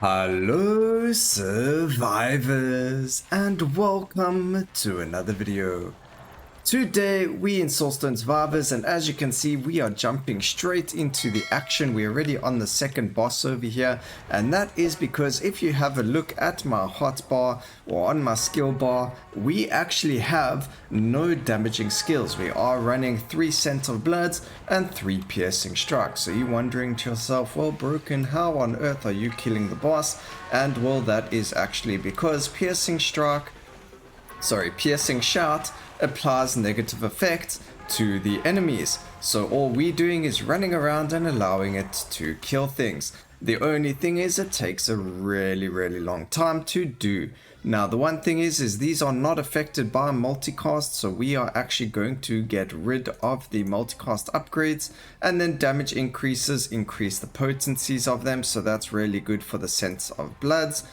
Hello survivors and welcome to another video. Today we in Soulstone survivors, and as you can see we are jumping straight into the action. We're already on the second boss over here, and that is because if you have a look at my hotbar or on my skill bar, we actually have no damaging skills. We are running 3 Scent of Bloods and 3 Piercing Strikes. So you're wondering to yourself, well Broken, how on earth are you killing the boss? And well, that is actually because Piercing Shout applies negative effects to the enemies. So all we're doing is running around and allowing it to kill things. The only thing is it takes a really long time to do. Now the one thing is these are not affected by multicast, so we are actually going to get rid of the multicast upgrades, and then damage increases increase the potencies of them, so that's really good for the Scent of Bloods.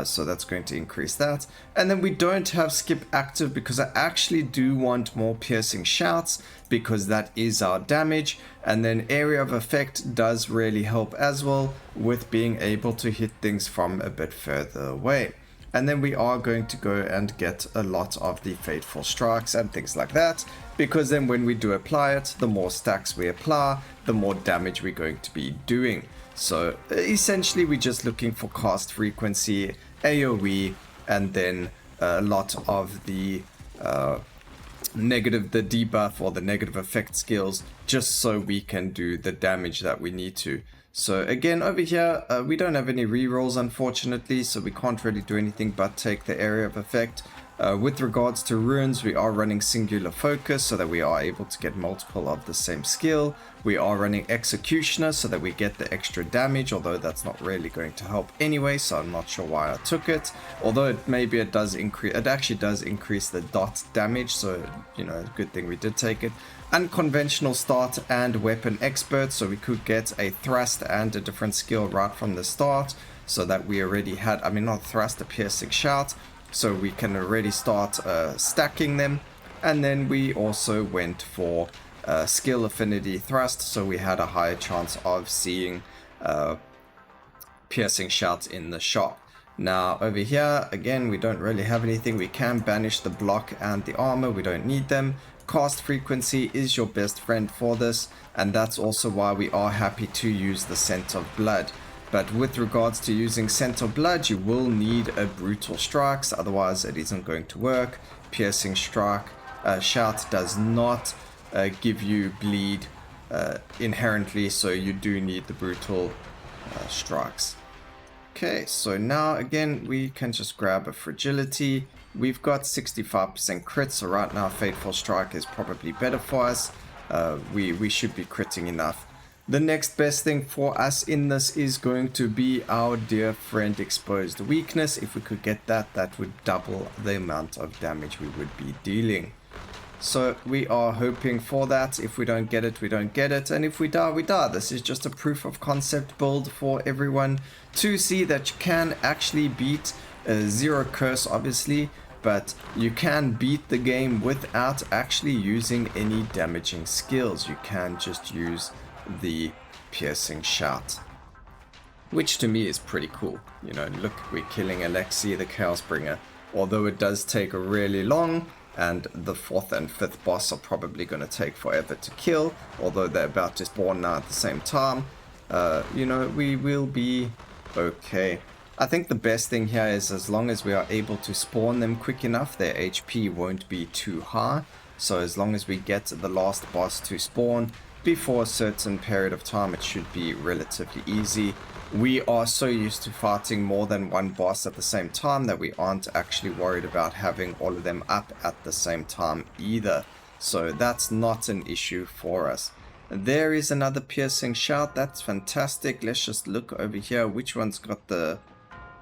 So that's going to increase that. And then we don't have skip active because I actually do want more piercing shouts because that is our damage. And then area of effect does really help as well with being able to hit things from a bit further away. And then we are going to go and get a lot of the fateful strikes and things like that, because then when we do apply it, the more stacks we apply, the more damage we're going to be doing. So essentially we're just looking for cast frequency, AoE, and then a lot of the debuff or the negative effect skills, just so we can do the damage that we need to. So again, over here, we don't have any rerolls unfortunately, so we can't really do anything but take the area of effect. With regards to runes, we are running singular focus so that we are able to get multiple of the same skill. We are running executioner so that we get the extra damage, although that's not really going to help anyway, so I'm not sure why I took it. Although it does increase, it actually does increase the dot damage, so you know, good thing we did take it. Unconventional start and weapon expert, so we could get a thrust and a different skill right from the start, so that we already had, I mean not thrust, a piercing shout. So we can already start stacking them. And then we also went for skill affinity thrust, so we had a higher chance of seeing piercing shouts in the shop. Now over here again, we don't really have anything. We can banish the block and the armor, we don't need them. Cast frequency is your best friend for this, and that's also why we are happy to use the Scent of Blood. But with regards to using Scent of Blood, you will need a Brutal Strikes, otherwise it isn't going to work. Piercing Strike, Shout does not give you bleed inherently, so you do need the Brutal Strikes. Okay, so now again, we can just grab a Fragility. We've got 65% crit, so right now Fateful Strike is probably better for us. We should be critting enough. The next best thing for us in this is going to be our dear friend Exposed Weakness. If we could get that, that would double the amount of damage we would be dealing. So we are hoping for that. If we don't get it, we don't get it. And if we die, we die. This is just a proof of concept build for everyone to see that you can actually beat Zero Curse, obviously. But you can beat the game without actually using any damaging skills. You can just use the piercing shout, which to me is pretty cool. You know, look, we're killing Alexi the Chaos Bringer, although it does take really long, and the 4th and 5th boss are probably going to take forever to kill, although they're about to spawn now at the same time. You know, we will be okay. I think the best thing here is as long as we are able to spawn them quick enough, their HP won't be too high. So as long as we get the last boss to spawn before a certain period of time, it should be relatively easy. We are so used to fighting more than one boss at the same time that we aren't actually worried about having all of them up at the same time either. So that's not an issue for us. There is another piercing shout. That's fantastic. Let's just look over here which one's got the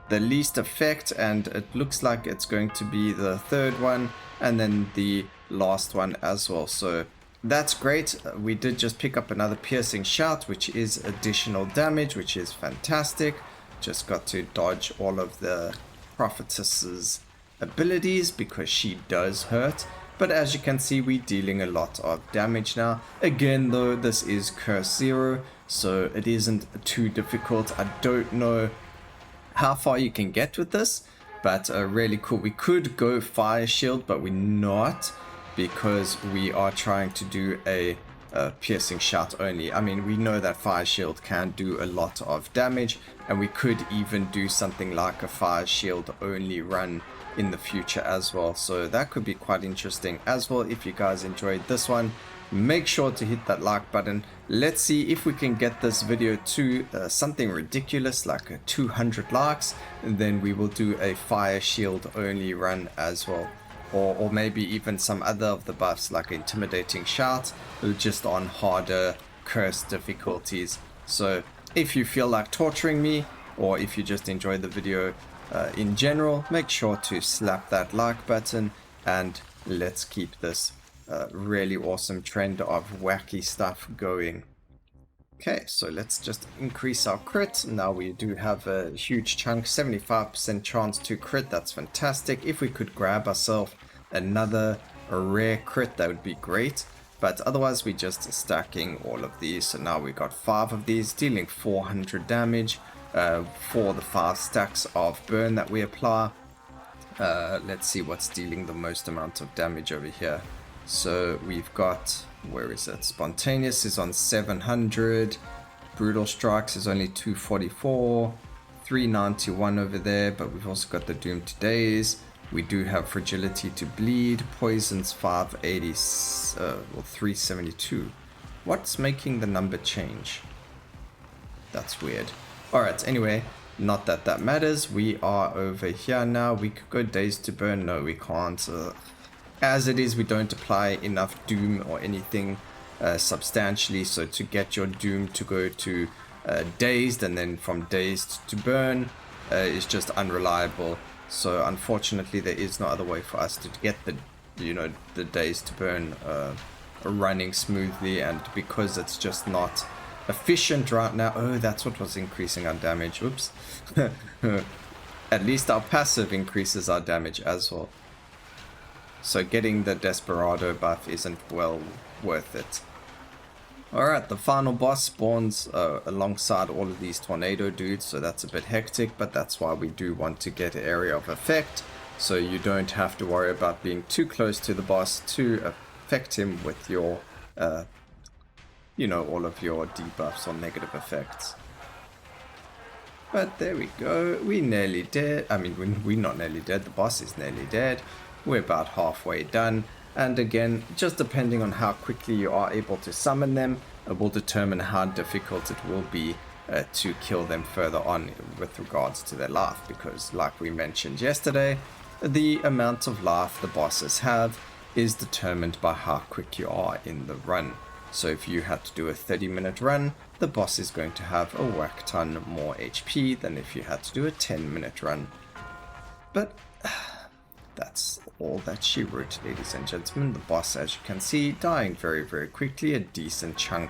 least effect, and it looks like it's going to be the 3rd one and then the last one as well. So that's great. We did just pick up another piercing shout, which is additional damage, which is fantastic. Just got to dodge all of the prophetess's abilities because she does hurt. But as you can see, we're dealing a lot of damage now. Again though, this is Curse 0, so it isn't too difficult. I don't know how far you can get with this, but really cool. We could go fire shield, but we're not, because we are trying to do a piercing shot only. I mean, we know that fire shield can do a lot of damage, and we could even do something like a fire shield only run in the future as well. So that could be quite interesting as well. If you guys enjoyed this one, make sure to hit that like button. Let's see if we can get this video to something ridiculous like 200 likes, and then we will do a fire shield only run as well. Or maybe even some other of the buffs like intimidating shout, just on harder curse difficulties. So if you feel like torturing me, or if you just enjoy the video in general, make sure to slap that like button, and let's keep this really awesome trend of wacky stuff going. Okay, so let's just increase our crit. Now we do have a huge chunk, 75% chance to crit. That's fantastic. If we could grab ourselves another rare crit, that would be great. But otherwise, we're just stacking all of these. So now we got 5 of these, dealing 400 damage for the 5 stacks of burn that we apply. Let's see what's dealing the most amount of damage over here. So we've got, where is it? Spontaneous is on 700. Brutal Strikes is only 244. 391 over there, but we've also got the Doom to Daze. We do have Fragility to Bleed. Poison's 580, well, 372. What's making the number change? That's weird. Alright, anyway, not that that matters. We are over here now. We could go Daze to Burn. No, we can't. As it is, we don't apply enough Doom or anything substantially. So to get your Doom to go to Dazed, and then from Dazed to Burn is just unreliable. So unfortunately, there is no other way for us to get the, the Dazed to Burn running smoothly. And because it's just not efficient right now. Oh, that's what was increasing our damage. Oops. At least our passive increases our damage as well. So getting the Desperado buff isn't well worth it. Alright, the final boss spawns alongside all of these tornado dudes, so that's a bit hectic, but that's why we do want to get area of effect, so you don't have to worry about being too close to the boss to affect him with your, all of your debuffs or negative effects. But there we go, we nearly dead. I mean, we're not nearly dead, the boss is nearly dead. We're about halfway done, and again, just depending on how quickly you are able to summon them, will determine how difficult it will be to kill them further on with regards to their life, because like we mentioned yesterday, the amount of life the bosses have is determined by how quick you are in the run. So if you had to do a 30-minute run, the boss is going to have a whack ton more HP than if you had to do a 10-minute run. But that's all that she wrote, ladies and gentlemen. The boss, as you can see, dying very, very quickly. A decent chunk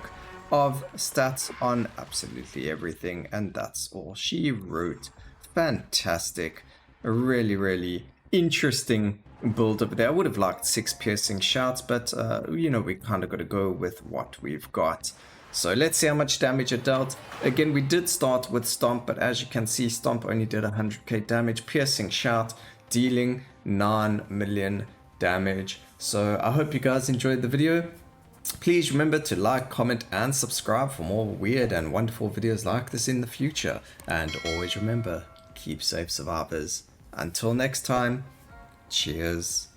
of stats on absolutely everything. And that's all she wrote. Fantastic. A really, really interesting build over there. I would have liked 6 piercing shouts, but, we kind of got to go with what we've got. So let's see how much damage it dealt. Again, we did start with Stomp, but as you can see, Stomp only did 100k damage. Piercing Shout dealing 9 million damage. So I hope you guys enjoyed the video. Please remember to like, comment, and subscribe for more weird and wonderful videos like this in the future. And always remember, keep safe, survivors. Until next time, cheers.